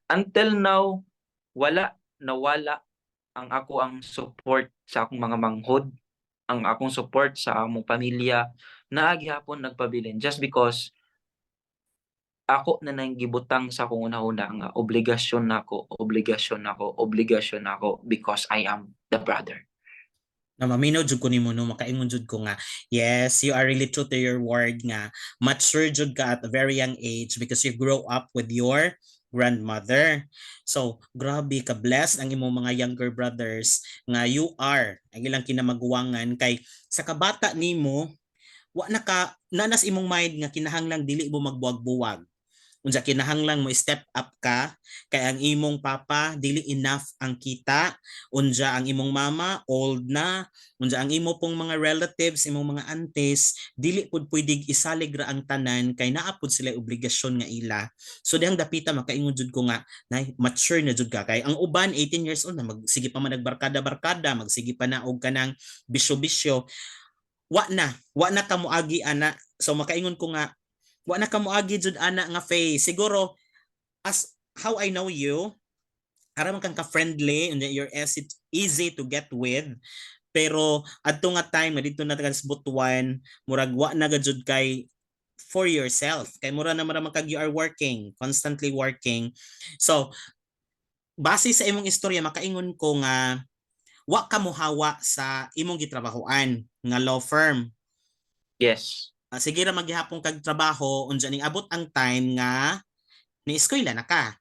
Until now, nawala ang support sa akong mga manghod, ang akong support sa among pamilya, naa gyapon nagpabilin just because ako na nang gibutang sa akong una-una nga obligasyon nako because I am the brother. Na maminaw jud ko nimo no, makaingon jud ko nga yes, you are really true to your word nga mature jud ka at a very young age because you grow up with your grandmother. So grabe ka blessed ang imong mga younger brothers nga you are ang ilang kinamaguwangan kay sa kabata nimo wa na ka nanas imong mind nga kinahanglang dili mo magbuwag-buwag. Unsa kinahanglan mo step up ka kay ang imong papa dili enough ang kita, unsa ang imong mama old na, unsa ang imo pong mga relatives, imong mga aunties dili pud pwedeng isalig ra ang tanan kay naa pud sila obligasyon nga ila. So dihang dapita makaingon jud ko nga nay mature na jud ka kay ang uban 18 years old na magsige pa man nagbarkada-barkada, magsige pa na og kanang bisyo-bisyo. Wa na ka moagi ana. So makaingon ko nga wa na ka moagi jud ana nga Faye. Siguro as how I know you, aram kang ka-friendly and you're easy to get with. Pero adto nga time nga dito na taga sa Butuan, murag wa na gajud kay for yourself. Kay mura na mara kag you are working, constantly working. So base sa imong istorya makaingon ko nga wa ka mohawa sa imong gitrabahoan nga law firm. Yes. Sige ra maghihapon kag trabaho unsa ning abot ang time nga ni eskwela na ka.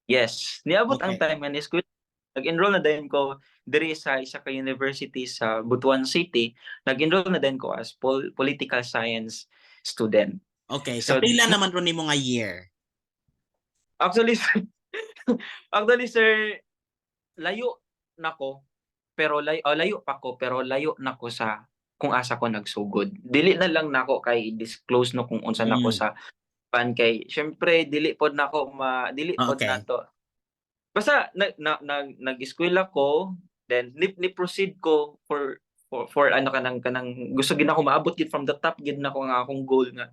Yes. Niabot ang Okay. time nga ni school. Nag-enroll na din ko diri sa isa ka university sa Butuan City. Nag-enroll na din ko as political science student. Okay. So Kapila naman ron nimo nga year? actually actually sir, layo nako pero layo pa ko pero layo nako sa kung asa ko nagsugod. Dili na lang nako kay disclose no kung unsa nako Mm. sa pan kay syempre dili pod Okay. nato. Basta nag-eskwela ko, then ni proceed ko for ano kanang gusto gid ako maabot gid from the top gid nako nga akong goal nga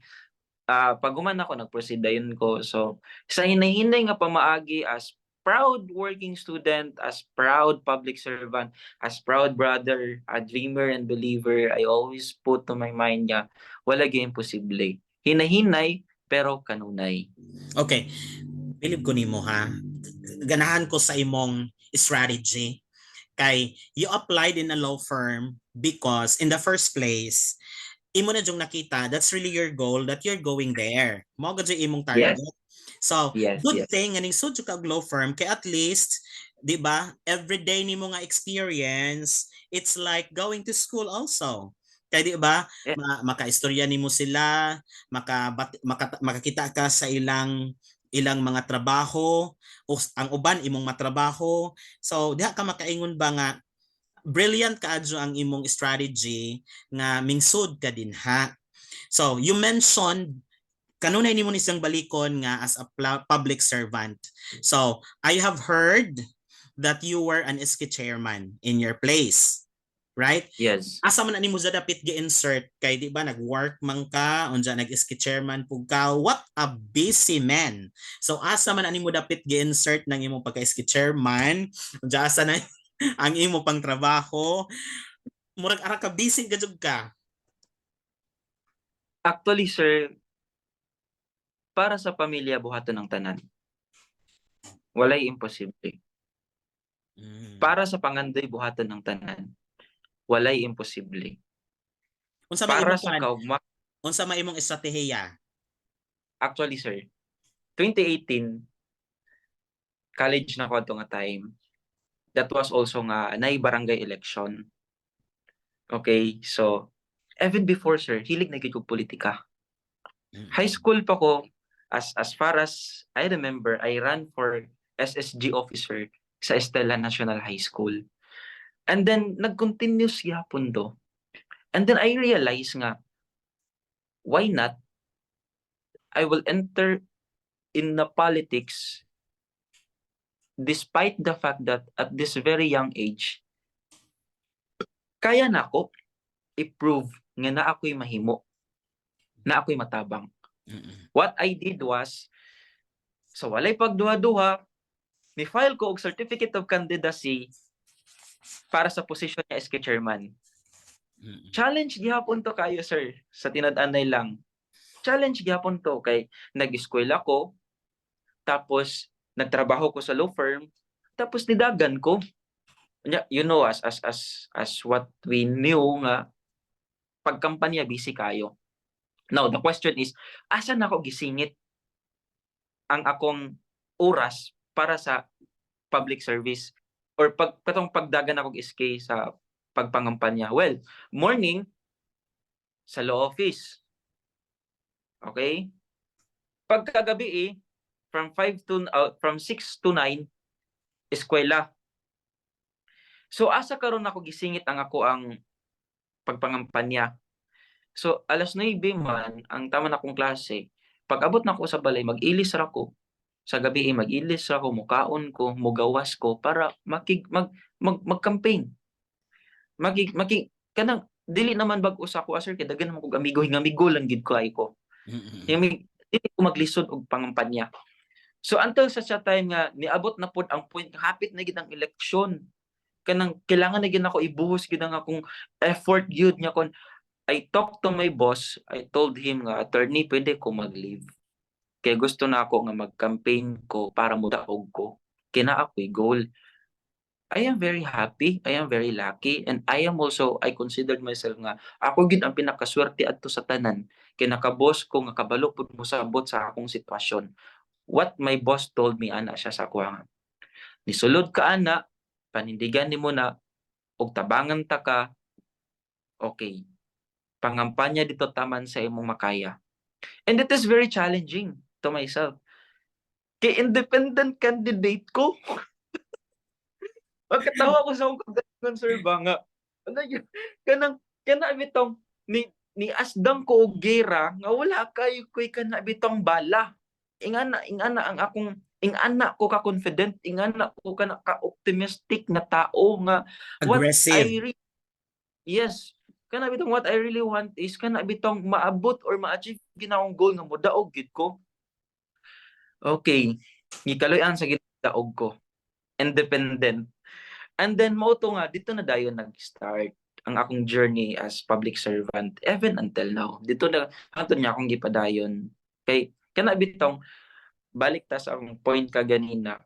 pag human ako nag-proceed dayon ko. So sa hinahinay nga pamaagi as proud working student, as proud public servant, as proud brother, a dreamer and believer, I always put to my mind nga wala gyud imposible. Hinahinay pero kanunay. Okay. Believe ko nimo ha. Ganahan ko sa imong strategy kay you applied in a law firm because in the first place imo na jung nakita that's really your goal that you're going there. Mao gud imong Yes, target. So, yes, good yes. thing aning sud ka og law firm kay at least 'di ba everyday nimo nga experience it's like going to school also. Kay 'di ba Yes. makaistorya nimo sila, makakita ka sa ilang mga trabaho o ang uban imong matrabaho. So diha ka makaingon ba nga brilliant kaadyo ang imong strategy nga mingsud ka din ha. So you mentioned kanunay nimo ni siyang balikon nga as a public servant. So I have heard that you were an SK chairman in your place, right? Yes. Asa man nimo dapit gi-insert kay di ba nag-work man ka unja nag-SK chairman pug ka, what a busy man. So asa man nimo dapit gi-insert nang imong pagka-SK chairman unja asa na ang imo pang trabaho murag ara ka busy gajud ka. Actually, sir, para sa pamilya buhaton ng tanan. Walay imposible. Mm. Para sa pangandoy buhaton ng tanan. Walay imposible. Unsa may Para imong sa plan? kaugma, Unsa may imong estratehiya? actually, sir, 2018, college na ko ato nga time. That was also nga nay barangay election. Okay, so even before, sir, hilig na gid ko politika. High Mm. school pa ko, as far as I remember, I ran for SSG officer sa Estela National High School. And then nag-continue siya pundo. And then I realized nga, why not? I will enter in the politics despite the fact that at this very young age, kaya na ako i-prove nga na ako'y mahimo, na ako'y matabang. Mm. What I did was, sa walay pagduha-duha, ni-file ko og certificate of candidacy para sa position niya SK chairman. Challenge gihapon to kayo, sir, sa tinad-anay lang. Challenge gihapon to kay nag-eskwela ko, tapos nagtrabaho ko sa law firm, tapos nidagan ko. You know, as what we knew nga, pagkampanya busy kayo. Now, the question is, asa na ako gisingit ang akong oras para sa public service or pagdagan ako SK sa pagpangampanya? Well, morning sa law office. Okay? Pagkagabi from 6 to 9 eskwela. So asa karon ako gisingit ang ako ang pagpangampanya. So alas 9 man ang tama na akong klase. Pag abot na ako sa balay, mag-ilis ra ko. Sa gabi mag-ilis ra ko, mukaon ko, mugawas ko para mag-campaign. Kanang dili naman bag usa ko sir kay daghan naman kog amigo, hingamigo lang gid ko ay ko. Dili ko maglisod og pangampanya. So until sa time nga niabot na pod ang point hapit na gid ang eleksyon, kanang kailangan na gid ako ibuhos gid ang akong effort gyud nya kon I talked to my boss. I told him nga, attorney, pwede ko mag-leave. Kaya gusto na ako nga mag-campaign ko para mudaog ko. Kina ako'y goal. I am very happy. I am very lucky. And I considered myself nga, ako gid ang pinakaswerte adto sa tanan. Kaya nakaboss ko nga kabalo pud mo sabot sa akong sitwasyon. What my boss told me, ana siya sa kuha nga. Nisulod ka ana, panindigan nimo na, og tabangan ta ka, okay. Pangampanya dito taman sa imong makaya. And it is very challenging to myself. Kay independent candidate ko. Pagkatawa ko sa akong kagalingon, sir, ba nga. Kana bitong ni asdang ko og gera nga wala kayo koy kana bitong bala. Ingana ingana ko ka confident, ingana ko ka optimistic na tao nga aggressive. Yes. Kana bitong what I really want is kana bitong maabot or ma-achieve ginawang goal nga modaog gid ko. Okay. Gikaloy-an sa gidaog ko. Independent. And then mo to nga dito na dayon nag-start ang akong journey as public servant even until now. Dito na hantud niya akong gipadayon. Kay kana bitong balik ta sa akong point kaganina.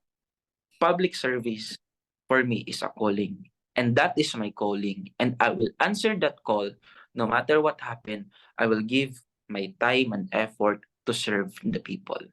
Public service for me is a calling. And that is my calling. And I will answer that call no matter what happened. I will give my time and effort to serve the people.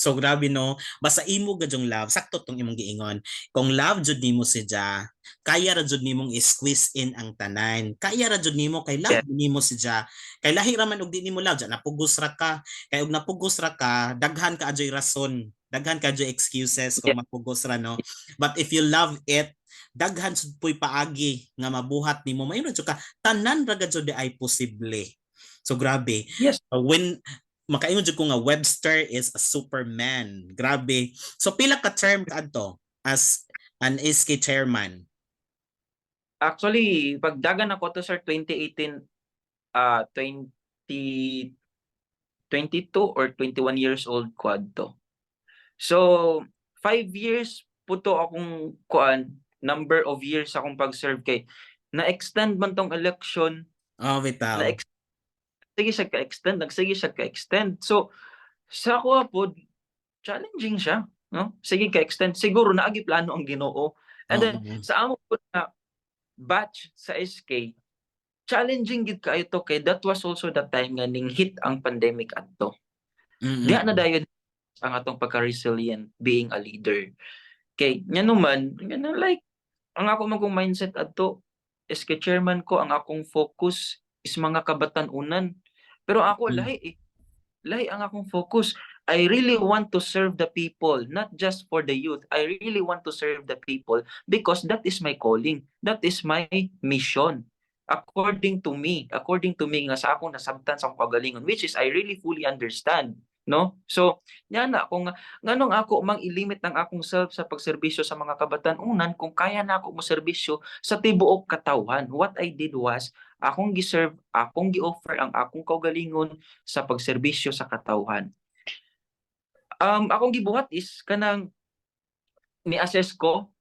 So grabe no, basta imo gadyong love, sakto tong imong giingon. Kung love jud nimo si Ja, kaya ra jud nimong i-squeeze in ang tanan. Kaya ra jud nimo kay love nimo si Ja. Kay lahi ra man og di nimo love, Ja napugos ra ka. Kay og napugos ra ka, daghan ka adyoy rason. Daghan ka adyoy excuses kung mapugos ra no. But if you love it, daghan sud puy paagi nga mabuhat nimo. Mayroon jud ka tanan ra gad jud ay posible. So grabe. Yes. When makaingon jud ko nga Webster is a superman. Grabe. So pila ka term kadto as an SK chairman? Actually, pagdagan ako to sir 2018 22 or 21 years old quad to. So 5 years po to akong number of years akong pag-serve kay na-extend man tong election. Bitaw. Sige siya ka-extend. So, sa ako po, challenging siya. No? Sige ka-extend. Siguro naagi plano ang Ginoo. And then, sa amo po na batch sa SK, challenging gid kayo to kay that was also the time nga ning hit ang pandemic adto. Diha na dayon ang atong pagka-resilient being a leader. Kay nya naman, like, ang ako magong mindset adto, SK chairman ko, ang akong focus is mga kabatan-unan. Pero ako lahi ang akong focus. I really want to serve the people, not just for the youth. I really want to serve the people because that is my calling. That is my mission. According to me nga sa akong nasabtan sa akong kagalingon, which is I really fully understand. No? So, yan na, kung nganong ako mang ilimit ng akong self sa pagserbisyo sa mga kabatan-unan, kung kaya na ako mo serbisyo sa tibuok katawhan. What I did was, akong giserve, akong gi-offer ang akong kaugalingon sa pagserbisyo sa katawhan. Akong gibuhat is kanang ni-assess ko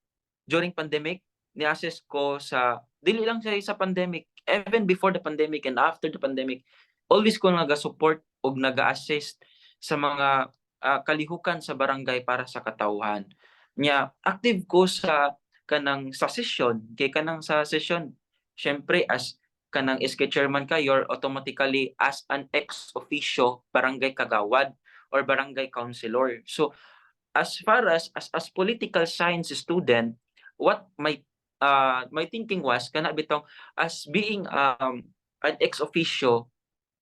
during pandemic, ni-assess ko sa dili lang sa pandemic, even before the pandemic and after the pandemic, always ko naga-support og naga-assist sa mga kalihukan sa barangay para sa katawhan. Nya active ko sa kanang sa session, kay kanang sa session, syempre as kanang SK chairman ka, you're automatically as an ex officio barangay kagawad or barangay councilor. So as far as political science student, what my thinking was kana bitong as being an ex officio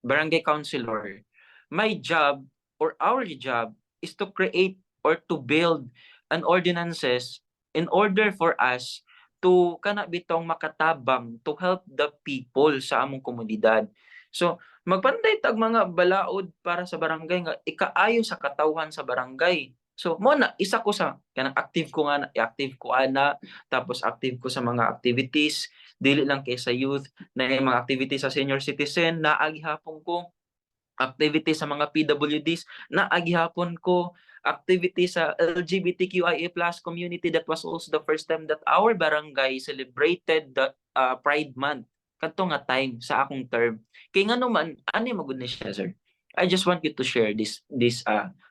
barangay councilor, my job or our job is to create or to build an ordinances in order for us to kana bitong makatabang to help the people sa among komunidad. So magpanday tag mga balaod para sa barangay nga ikaayo sa katawhan sa barangay. So mo na isa ko sa kanang active ko nga active ko ana, tapos active ko sa mga activities dili lang kay sa youth na mga activities sa senior citizen na agihapon ko, activity sa mga PWDs na agihapon ko, activity sa LGBTQIA+ community. That was also the first time that our barangay celebrated the Pride Month kadto nga time sa akong term. Kay ngano man ani magud ni siya, sir. I just want you to share this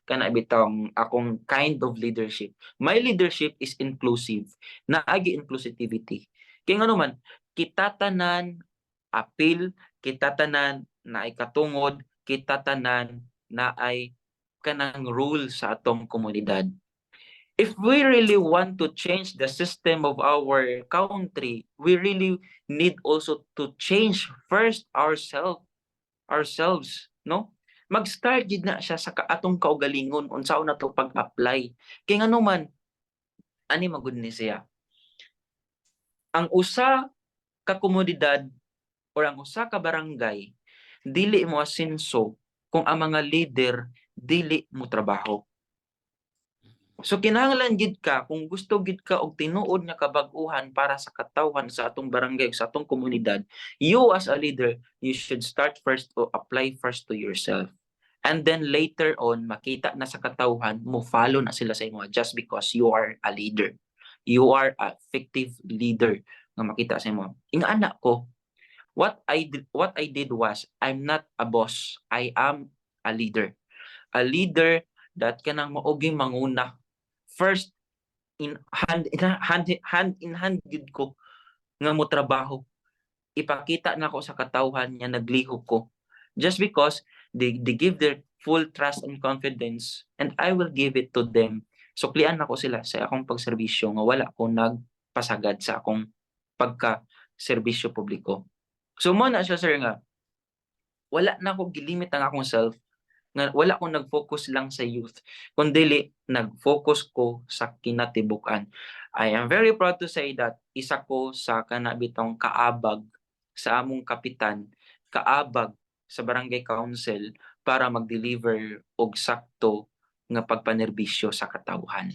kana bitong akong kind of leadership. My leadership is inclusive. Naagi inclusivity. Kay ngano man kita tanan apil, kita tanan na ikatungod, kita tanan na ay kanang rule sa atong komunidad. If we really want to change the system of our country, we really need also to change first ourselves, no? Mag-start gid na siya sa atong kaugalingon unsaon na to pag-apply. Kay ngano man ani magud ni siya. Ang usa ka komunidad or ang usa ka barangay dili mo asenso kung ang mga leader dili mo trabaho. So kinahanglan gid ka kung gusto gid ka og tinuod nga kabag-uhan para sa katawhan sa atong barangay sa atong komunidad, you as a leader, you should start first to apply first to yourself. And then later on makita na sa katawhan mo follow na sila sa imo just because you are a leader. You are a effective leader nga makita sa imo. Ingana ko, what I did was I'm not a boss. I am a leader. A leader that kanang mauging manguna. First in hand gid ko nga mo trabaho. Ipakita na ko sa katawhan nga naglihok ko. Just because they give their full trust and confidence and I will give it to them. Suklian na ko sila sa akong pagserbisyo nga wala ko nagpasagad sa akong pagka serbisyo publiko. So mo na siya, sir, nga wala na ko gilimit ang akong self, nga wala ko nag-focus lang sa youth, kundi nag-focus ko sa kinatibuk-an. I am very proud to say that isa ko sa kanabitong kaabag sa among kapitan, kaabag sa barangay council para mag-deliver og sakto nga pagpanerbisyo sa katawhan.